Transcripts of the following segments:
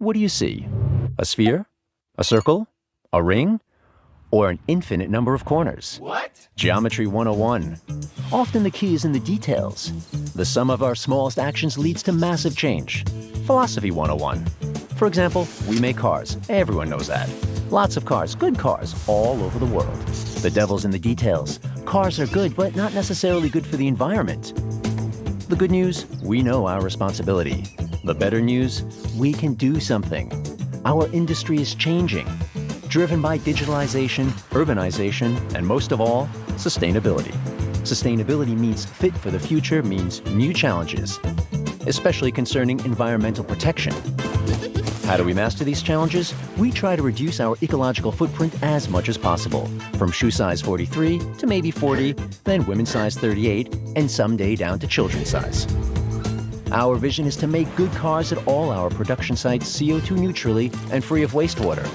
What do you see? A sphere? A circle? A ring? Or an infinite number of corners? What? Geometry 101. Often the key is in the details. The sum of our smallest actions leads to massive change. Philosophy 101. For example, we make cars. Everyone knows that. Lots of cars, good cars, all over the world. The devil's in the details. Cars are good, but not necessarily good for the environment. The good news, we know our responsibility. The better news, we can do something. Our industry is changing, driven by digitalization, urbanization, and most of all, sustainability. Sustainability means fit for the future, means new challenges, especially concerning environmental protection. How do we master these challenges? We try to reduce our ecological footprint as much as possible, from shoe size 43 to maybe 40, then women's size 38, and someday down to children's size. Our vision is to make good cars at all our production sites CO2 neutrally and free of wastewater.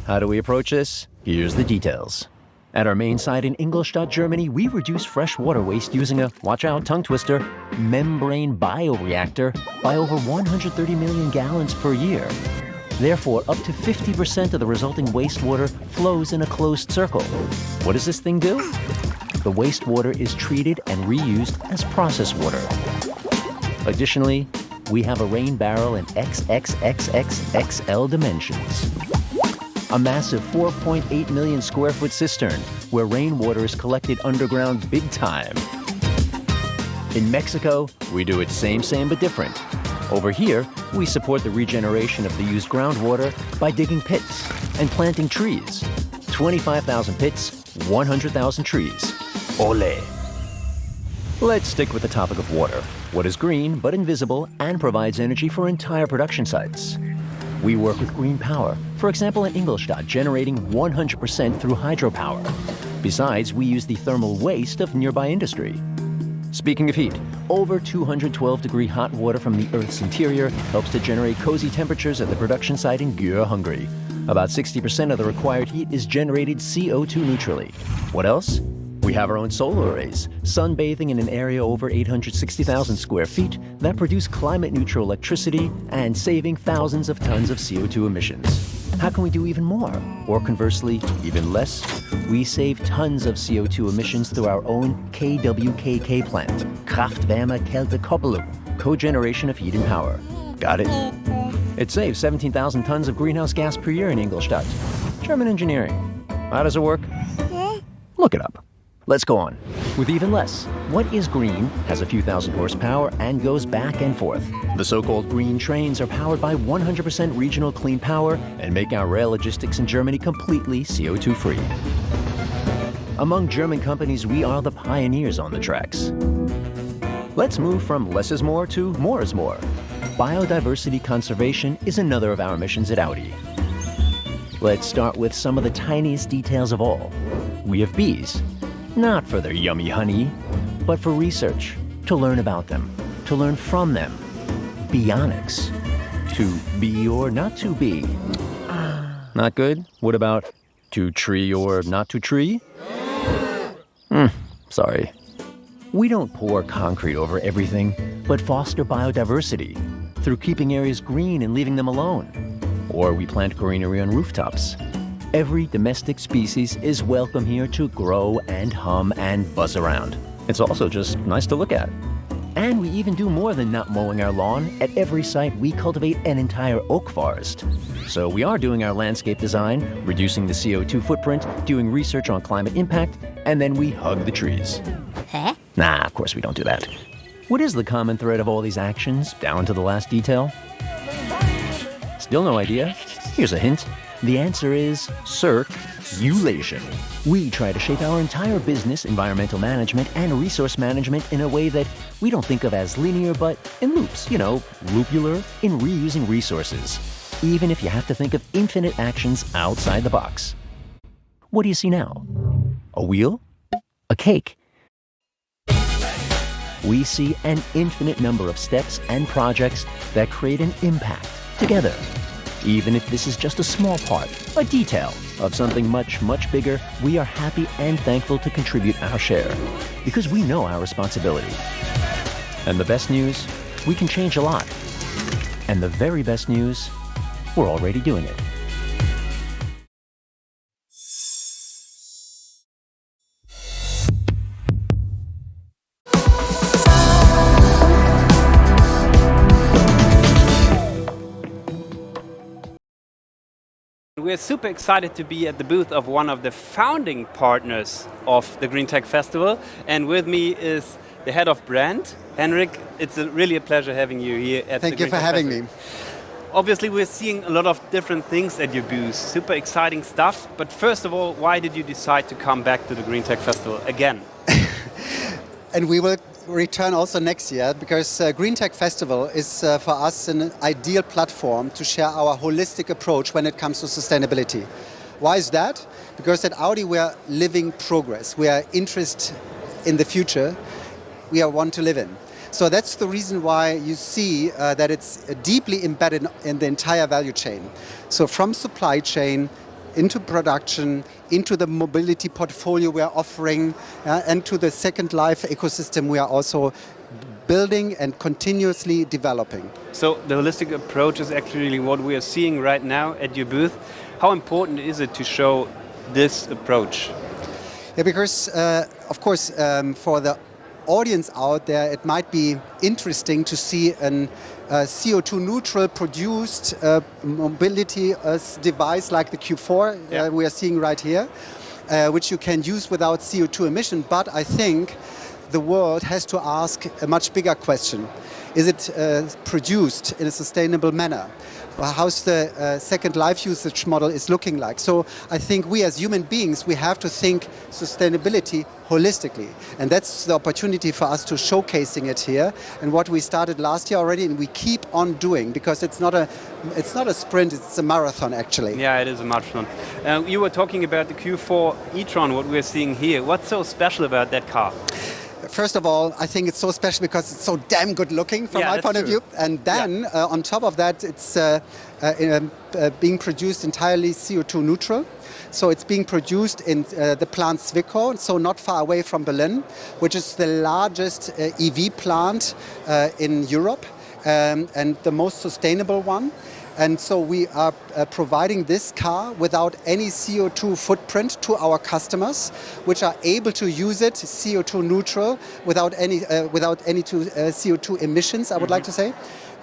How do we approach this? Here's the details. At our main site in Ingolstadt, Germany, we reduce fresh water waste using a, watch out, tongue twister, membrane bioreactor by over 130 million gallons per year. Therefore, up to 50% of the resulting wastewater flows in a closed circle. What does this thing do? The wastewater is treated and reused as process water. Additionally, we have a rain barrel in XXXXXL dimensions. A massive 4.8 million square foot cistern where rainwater is collected underground big time. In Mexico, we do it same but different. Over here, we support the regeneration of the used groundwater by digging pits and planting trees. 25,000 pits, 100,000 trees. Ole! Let's stick with the topic of water. What is green but invisible and provides energy for entire production sites? We work with green power, for example in Ingolstadt, generating 100% through hydropower. Besides, we use the thermal waste of nearby industry. Speaking of heat, over 212-degree hot water from the Earth's interior helps to generate cozy temperatures at the production site in Győr, Hungary. About 60% of the required heat is generated CO2 neutrally. What else? We have our own solar arrays, sunbathing in an area over 860,000 square feet that produce climate-neutral electricity and saving thousands of tons of CO2 emissions. How can we do even more? Or conversely, even less? We save tons of CO2 emissions through our own KWKK plant, Kraftwerk, cogeneration of heat and power. Got it? It saves 17,000 tons of greenhouse gas per year in Ingolstadt. German engineering. How does it work? Look it up. Let's go on. With even less, what is green, has a few thousand horsepower, and goes back and forth? The so-called green trains are powered by 100% regional clean power and make our rail logistics in Germany completely CO2-free. Among German companies, we are the pioneers on the tracks. Let's move from less is more to more is more. Biodiversity conservation is another of our missions at Audi. Let's start with some of the tiniest details of all. We have bees. Not for their yummy honey, but for research, to learn about them, to learn from them. Bionics. To be or not to be. Not good? What about to tree or not to tree? Sorry. We don't pour concrete over everything, but foster biodiversity through keeping areas green and leaving them alone. Or we plant greenery on rooftops. Every domestic species is welcome here to grow and hum and buzz around. It's also just nice to look at. And we even do more than not mowing our lawn. At every site, we cultivate an entire oak forest. So we are doing our landscape design, reducing the CO2 footprint, doing research on climate impact, and then we hug the trees. Huh? Nah, of course we don't do that. What is the common thread of all these actions, down to the last detail? Still no idea? Here's a hint. The answer is circulation. We try to shape our entire business, environmental management, and resource management in a way that we don't think of as linear, but in loops, loopular, in reusing resources, even if you have to think of infinite actions outside the box. What do you see now? A wheel? A cake? We see an infinite number of steps and projects that create an impact together. Even if this is just a small part, a detail of something much, much bigger, we are happy and thankful to contribute our share because we know our responsibility. And the best news, we can change a lot. And the very best news, we're already doing it. We're super excited to be at the booth of one of the founding partners of the GreenTech Festival. And with me is the head of brand, Henrik. It's really a pleasure having you here at the GreenTech Festival. Thank you for having me. Obviously, we're seeing a lot of different things at your booth, super exciting stuff. But first of all, why did you decide to come back to the GreenTech Festival again? And we will return also next year, because GreenTech Festival is for us an ideal platform to share our holistic approach when it comes to sustainability. Why is that? Because at Audi we are living progress. We are interested in the future. We are one to live in. So that's the reason why you see that it's deeply embedded in the entire value chain. So from supply chain into production, into the mobility portfolio we are offering, and to the second life ecosystem we are also building and continuously developing. So the holistic approach is actually what we are seeing right now at your booth. How important is it to show this approach? Yeah, because of course for the audience out there, it might be interesting to see an CO2 neutral produced mobility device like the Q4 we are seeing right here, which you can use without CO2 emission. But I think the world has to ask a much bigger question. Is it produced in a sustainable manner? How's the second life usage model is looking like? So I think we as human beings, we have to think sustainability holistically. And that's the opportunity for us to showcasing it here. And what we started last year already, and we keep on doing, because it's not a sprint, it's a marathon actually. Yeah, it is a marathon. You were talking about the Q4 e-tron, what we're seeing here. What's so special about that car? First of all, I think it's so special because it's so damn good looking from my point of view. And then on top of that, it's being produced entirely CO2 neutral. So it's being produced in the plant Zwickau, so not far away from Berlin, which is the largest EV plant in Europe and the most sustainable one. And so we are providing this car without any CO2 footprint to our customers, which are able to use it CO2 neutral without any CO2 emissions, I would like to say.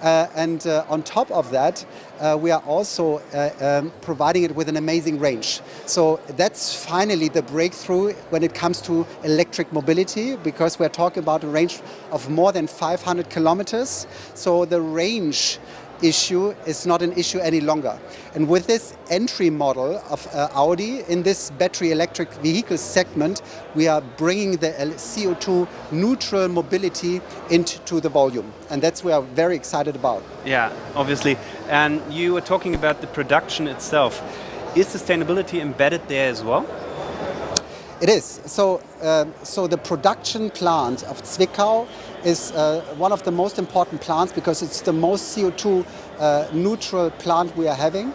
And on top of that, we are also providing it with an amazing range. So that's finally the breakthrough when it comes to electric mobility, because we're talking about a range of more than 500 kilometers. So the range issue is not an issue any longer. And with this entry model of Audi in this battery electric vehicle segment, we are bringing the CO2 neutral mobility into the volume. And that's what we are very excited about. Yeah, obviously. And you were talking about the production itself. Is sustainability embedded there as well? It is. So the production plant of Zwickau is one of the most important plants because it's the most CO2 neutral plant we are having.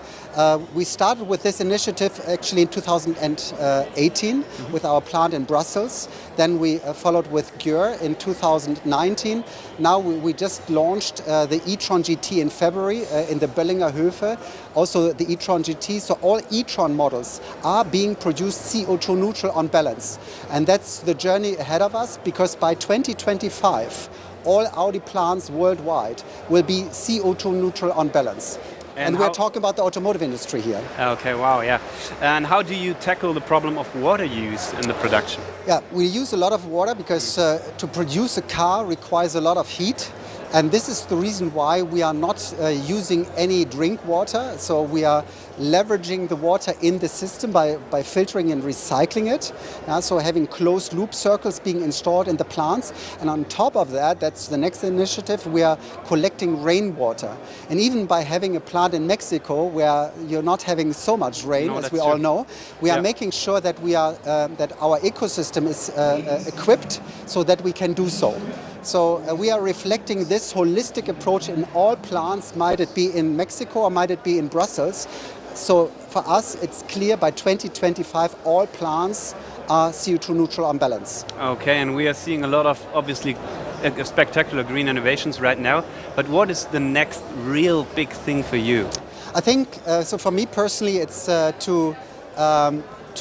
We started with this initiative actually in 2018 with our plant in Brussels. Then we followed with Győr in 2019. Now we just launched the e-tron GT in February in the Böllinger Höfe. Also the e-tron GT. So all e-tron models are being produced CO2 neutral on balance. And that's the journey ahead of us, because by 2025, all Audi plants worldwide will be CO2 neutral on balance. And we're talking about the automotive industry here. Okay, wow, yeah. And how do you tackle the problem of water use in the production? Yeah, we use a lot of water because to produce a car requires a lot of heat. And this is the reason why we are not using any drink water. So we are leveraging the water in the system by filtering and recycling it. So having closed loop circles being installed in the plants. And on top of that, that's the next initiative, we are collecting rainwater. And even by having a plant in Mexico where you're not having so much rain, as we all know, we are making sure that we are that our ecosystem is equipped so that we can do so. So we are reflecting this holistic approach in all plants, might it be in Mexico or might it be in Brussels. So for us, it's clear by 2025, all plants are CO2 neutral on balance. Okay, and we are seeing a lot of, obviously, spectacular green innovations right now. But what is the next real big thing for you? I think, so for me personally, it's to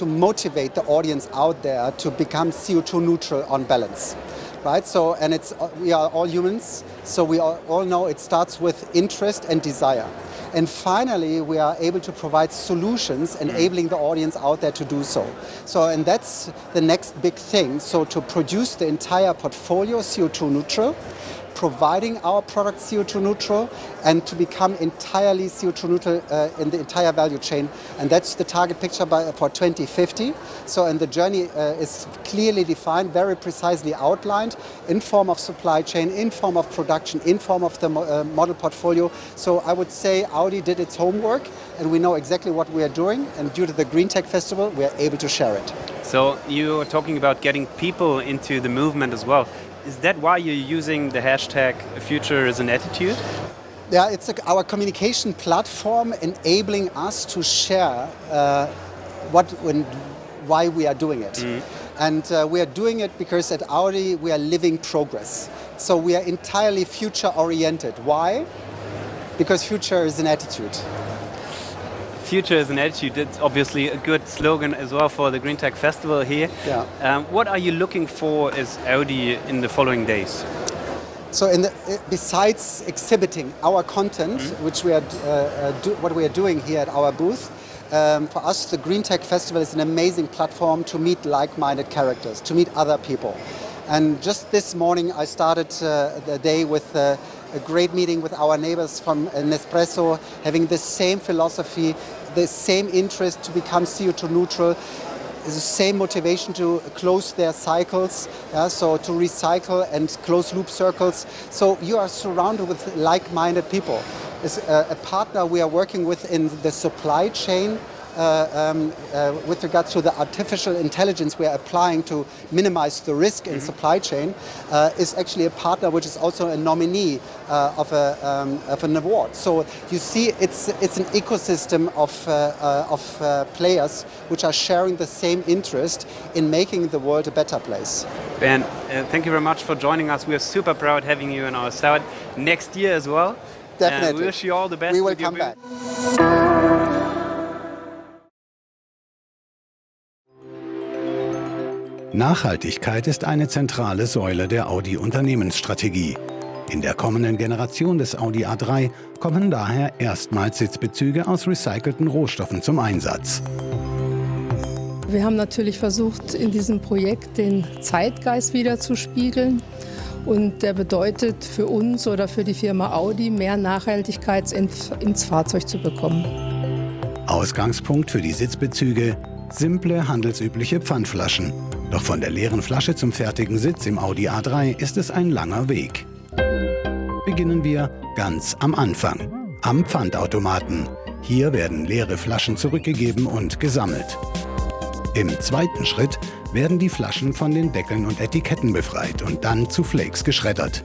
motivate the audience out there to become CO2 neutral on balance. Right, so and we are all humans, so we all know it starts with interest and desire. And finally, we are able to provide solutions enabling the audience out there to do so. And that's the next big thing. So to produce the entire portfolio CO2 neutral, providing our product CO2 neutral, and to become entirely CO2 neutral in the entire value chain. And that's the target picture for 2050. And the journey is clearly defined, very precisely outlined in form of supply chain, in form of production, in form of the model portfolio. So I would say Audi did its homework, and we know exactly what we are doing. And due to the GREENTECH Festival, we are able to share it. So you are talking about getting people into the movement as well. Is that why you're using the hashtag Future is an Attitude? Yeah, it's our communication platform enabling us to share why we are doing it. And we are doing it because at Audi we are living progress. So we are entirely future-oriented. Why? Because future is an attitude. Future is an attitude. It's obviously a good slogan as well for the GREENTECH Festival here. Yeah. What are you looking for as Audi in the following days? So besides exhibiting our content, which we are what we are doing here at our booth, for us the GREENTECH Festival is an amazing platform to meet like-minded characters, to meet other people. And just this morning I started the day with a great meeting with our neighbors from Nespresso, having the same philosophy, the same interest to become CO2 neutral, the same motivation to close their cycles, so to recycle and close loop circles. So you are surrounded with like-minded people. As a partner we are working with in the supply chain, with regards to the artificial intelligence we are applying to minimize the risk in supply chain, is actually a partner which is also a nominee of an award. So you see, it's an ecosystem of players which are sharing the same interest in making the world a better place. Ben, thank you very much for joining us. We are super proud having you in our side next year as well. Definitely. We wish you all the best. We will come back. Nachhaltigkeit ist eine zentrale Säule der Audi-Unternehmensstrategie. In der kommenden Generation des Audi A3 kommen daher erstmals Sitzbezüge aus recycelten Rohstoffen zum Einsatz. Wir haben natürlich versucht, in diesem Projekt den Zeitgeist widerzuspiegeln. Und der bedeutet für uns oder für die Firma Audi, mehr Nachhaltigkeit ins Fahrzeug zu bekommen. Ausgangspunkt für die Sitzbezüge: simple, handelsübliche Pfandflaschen. Doch von der leeren Flasche zum fertigen Sitz im Audi A3 ist es ein langer Weg. Beginnen wir ganz am Anfang, am Pfandautomaten. Hier werden leere Flaschen zurückgegeben und gesammelt. Im zweiten Schritt werden die Flaschen von den Deckeln und Etiketten befreit und dann zu Flakes geschreddert.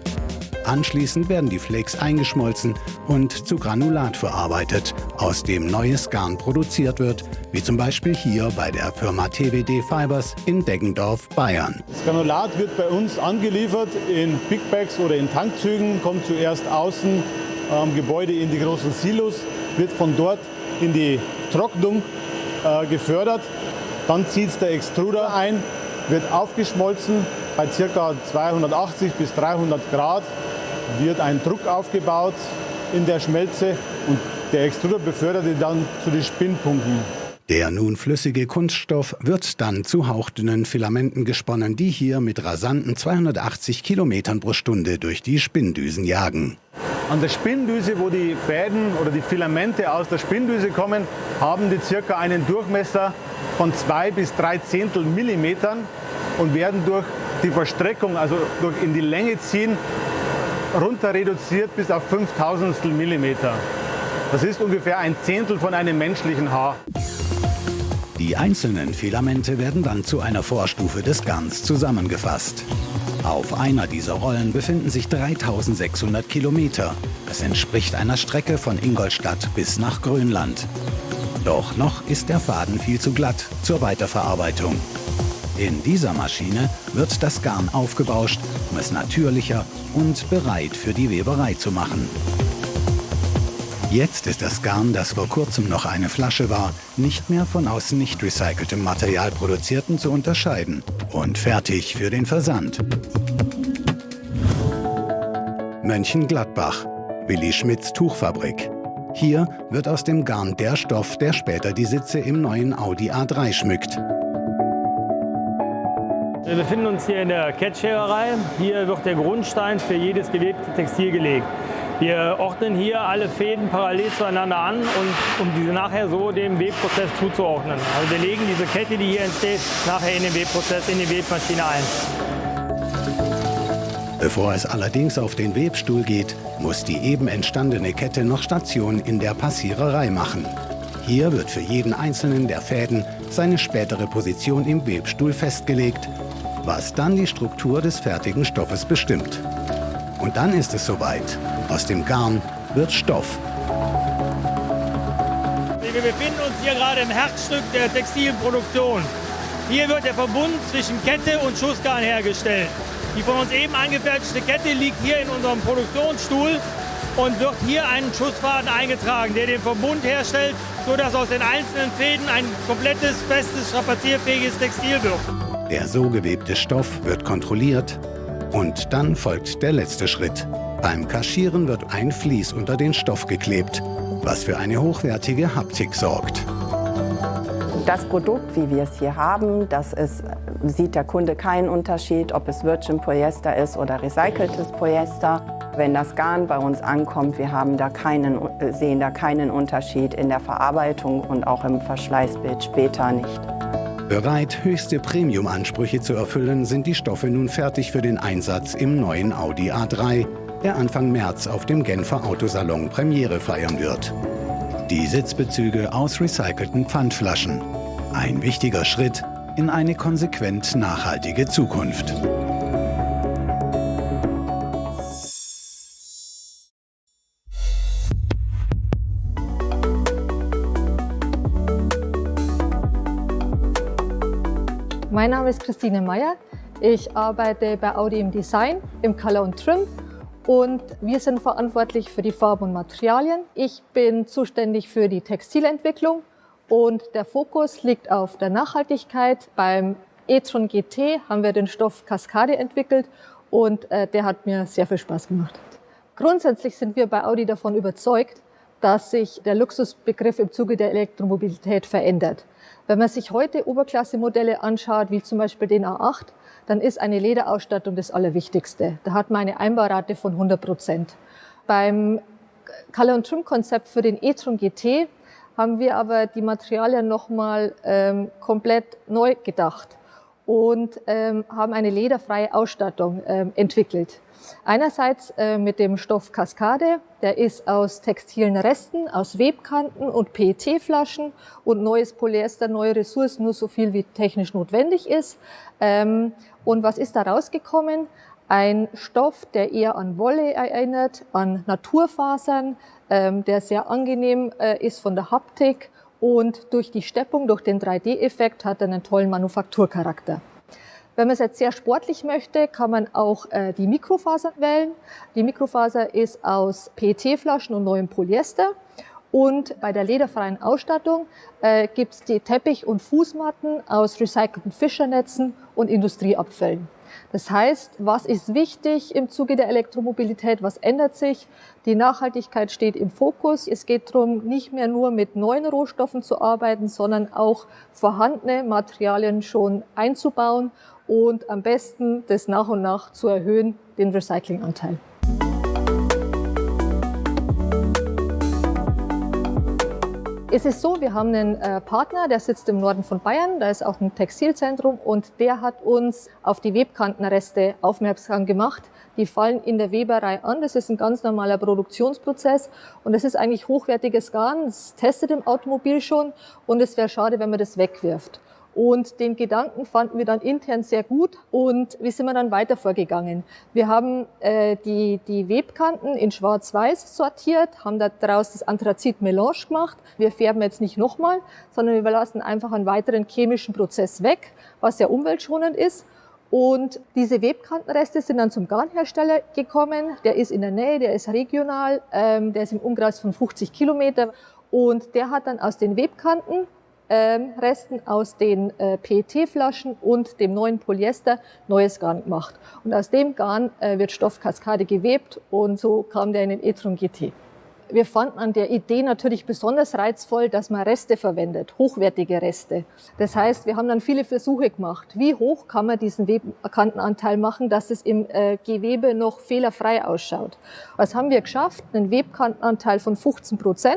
Anschließend werden die Flakes eingeschmolzen und zu Granulat verarbeitet, aus dem neues Garn produziert wird, wie zum Beispiel hier bei der Firma TWD Fibers in Deggendorf, Bayern. Das Granulat wird bei uns angeliefert in Big Bags oder in Tankzügen, kommt zuerst außen am Gebäude in die großen Silos, wird von dort in die Trocknung gefördert. Dann zieht es der Extruder ein, wird aufgeschmolzen. Bei ca. 280 bis 300 Grad wird ein Druck aufgebaut in der Schmelze und der Extruder befördert ihn dann zu den Spinnpunkten. Der nun flüssige Kunststoff wird dann zu hauchdünnen Filamenten gesponnen, die hier mit rasanten 280 Kilometern pro Stunde durch die Spinndüsen jagen. An der Spinndüse, wo die Fäden oder die Filamente aus der Spinndüse kommen, haben die circa einen Durchmesser von 2 bis 3 Zehntel Millimetern und werden durch die Verstreckung, also durch in die Länge ziehen, runter reduziert bis auf 5.000 Millimeter. Das ist ungefähr ein Zehntel von einem menschlichen Haar. Die einzelnen Filamente werden dann zu einer Vorstufe des Garns zusammengefasst. Auf einer dieser Rollen befinden sich 3.600 Kilometer. Das entspricht einer Strecke von Ingolstadt bis nach Grönland. Doch noch ist der Faden viel zu glatt zur Weiterverarbeitung. In dieser Maschine wird das Garn aufgebauscht, um es natürlicher und bereit für die Weberei zu machen. Jetzt ist das Garn, das vor kurzem noch eine Flasche war, nicht mehr von aus nicht recyceltem Material produzierten zu unterscheiden und fertig für den Versand. Mönchengladbach, Willi Schmidts Tuchfabrik. Hier wird aus dem Garn der Stoff, der später die Sitze im neuen Audi A3 schmückt. Wir befinden uns hier in der Kettschegerei. Hier wird der Grundstein für jedes gewebte Textil gelegt. Wir ordnen hier alle Fäden parallel zueinander an, und um diese nachher so dem Webprozess zuzuordnen. Also wir legen diese Kette, die hier entsteht, nachher in den Webprozess, in die Webmaschine ein. Bevor es allerdings auf den Webstuhl geht, muss die eben entstandene Kette noch Station in der Passiererei machen. Hier wird für jeden einzelnen der Fäden seine spätere Position im Webstuhl festgelegt, was dann die Struktur des fertigen Stoffes bestimmt. Und dann ist es soweit. Aus dem Garn wird Stoff. Wir befinden uns hier gerade im Herzstück der textilen Produktion. Hier wird der Verbund zwischen Kette und Schussgarn hergestellt. Die von uns eben angefertigte Kette liegt hier in unserem Produktionsstuhl und wird hier einen Schussfaden eingetragen, der den Verbund herstellt, sodass aus den einzelnen Fäden ein komplettes, festes, strapazierfähiges Textil wird. Der so gewebte Stoff wird kontrolliert und dann folgt der letzte Schritt. Beim Kaschieren wird ein Vlies unter den Stoff geklebt, was für eine hochwertige Haptik sorgt. Das Produkt, wie wir es hier haben, sieht der Kunde keinen Unterschied, ob es Virgin Polyester ist oder recyceltes Polyester. Wenn das Garn bei uns ankommt, wir sehen da keinen Unterschied in der Verarbeitung und auch im Verschleißbild später nicht. Bereit, höchste Premium-Ansprüche zu erfüllen, sind die Stoffe nun fertig für den Einsatz im neuen Audi A3, der Anfang März auf dem Genfer Autosalon Premiere feiern wird. Die Sitzbezüge aus recycelten Pfandflaschen. Ein wichtiger Schritt in eine konsequent nachhaltige Zukunft. Mein Name ist Christine Meyer. Ich arbeite bei Audi im Design, im Color und Trim, und wir sind verantwortlich für die Farben und Materialien. Ich bin zuständig für die Textilentwicklung und der Fokus liegt auf der Nachhaltigkeit. Beim e-tron GT haben wir den Stoff Cascade entwickelt und der hat mir sehr viel Spaß gemacht. Grundsätzlich sind wir bei Audi davon überzeugt, dass sich der Luxusbegriff im Zuge der Elektromobilität verändert. Wenn man sich heute Oberklasse-Modelle anschaut, wie zum Beispiel den A8, dann ist eine Lederausstattung das Allerwichtigste. Da hat man eine Einbaurate von 100%. Beim Color und Trim-Konzept für den e-tron GT haben wir aber die Materialien nochmal komplett neu gedacht und haben eine lederfreie Ausstattung entwickelt. Einerseits mit dem Stoff Cascade, der ist aus textilen Resten, aus Webkanten und PET-Flaschen und neues Polyester, neue Ressourcen, nur so viel wie technisch notwendig ist. Und was ist da rausgekommen? Ein Stoff, der eher an Wolle erinnert, an Naturfasern, der sehr angenehm ist von der Haptik und durch die Steppung, durch den 3D-Effekt hat er einen tollen Manufakturcharakter. Wenn man es jetzt sehr sportlich möchte, kann man auch die Mikrofaser wählen. Die Mikrofaser ist aus PET-Flaschen und neuem Polyester. Und bei der lederfreien Ausstattung gibt es die Teppich- und Fußmatten aus recycelten Fischernetzen und Industrieabfällen. Das heißt, was ist wichtig im Zuge der Elektromobilität? Was ändert sich? Die Nachhaltigkeit steht im Fokus. Es geht darum, nicht mehr nur mit neuen Rohstoffen zu arbeiten, sondern auch vorhandene Materialien schon einzubauen und am besten das nach und nach zu erhöhen, den Recyclinganteil. Es ist so, wir haben einen Partner, der sitzt im Norden von Bayern, da ist auch ein Textilzentrum und der hat uns auf die Webkantenreste aufmerksam gemacht. Die fallen in der Weberei an, das ist ein ganz normaler Produktionsprozess und das ist eigentlich hochwertiges Garn, das testet im Automobil schon und es wäre schade, wenn man das wegwirft. Und den Gedanken fanden wir dann intern sehr gut und wie sind wir dann weiter vorgegangen? Wir haben die Webkanten in Schwarz-Weiß sortiert, haben daraus das Anthrazit-Melange gemacht. Wir färben jetzt nicht nochmal, sondern wir lassen einfach einen weiteren chemischen Prozess weg, was sehr umweltschonend ist. Und diese Webkantenreste sind dann zum Garnhersteller gekommen. Der ist in der Nähe, der ist regional, der ist im Umkreis von 50 Kilometer. Und der hat dann aus den Webkanten Resten aus den PET-Flaschen und dem neuen Polyester neues Garn gemacht. Und aus dem Garn wird Stoffkaskade gewebt und so kam der in den e-tron GT. Wir fanden an der Idee natürlich besonders reizvoll, dass man Reste verwendet, hochwertige Reste. Das heißt, wir haben dann viele Versuche gemacht. Wie hoch kann man diesen Webkantenanteil machen, dass es im Gewebe noch fehlerfrei ausschaut? Was haben wir geschafft? Einen Webkantenanteil von 15%.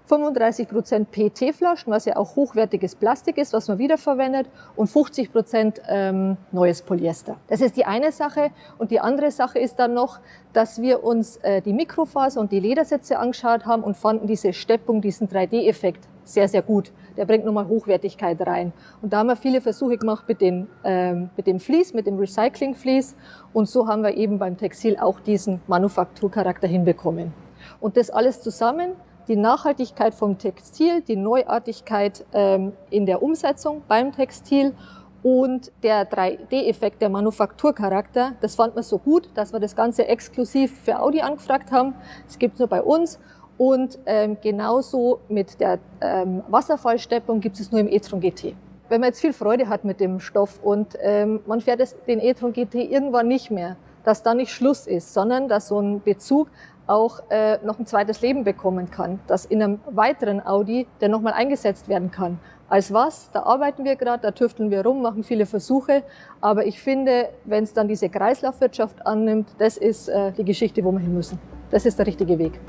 35% PET-Flaschen, was ja auch hochwertiges Plastik ist, was man wiederverwendet, und 50% neues Polyester. Das ist die eine Sache. Und die andere Sache ist dann noch, dass wir uns die Mikrofaser und die Ledersätze angeschaut haben und fanden diese Steppung, diesen 3D-Effekt sehr, sehr gut. Der bringt nochmal Hochwertigkeit rein. Und da haben wir viele Versuche gemacht mit dem Vlies, mit dem Recycling-Vlies. Und so haben wir eben beim Textil auch diesen Manufakturcharakter hinbekommen. Und das alles zusammen, die Nachhaltigkeit vom Textil, die Neuartigkeit in der Umsetzung beim Textil und der 3D-Effekt, der Manufakturcharakter, das fand man so gut, dass wir das Ganze exklusiv für Audi angefragt haben. Das gibt es nur bei uns. Und genauso mit der Wasserfallsteppung gibt es nur im e-tron GT. Wenn man jetzt viel Freude hat mit dem Stoff und man fährt den e-tron GT irgendwann nicht mehr, dass da nicht Schluss ist, sondern dass so ein Bezug auch noch ein zweites Leben bekommen kann, dass in einem weiteren Audi der nochmal eingesetzt werden kann. Als was? Da arbeiten wir gerade, da tüfteln wir rum, machen viele Versuche, aber ich finde, wenn es dann diese Kreislaufwirtschaft annimmt, das ist die Geschichte, wo wir hin müssen. Das ist der richtige Weg.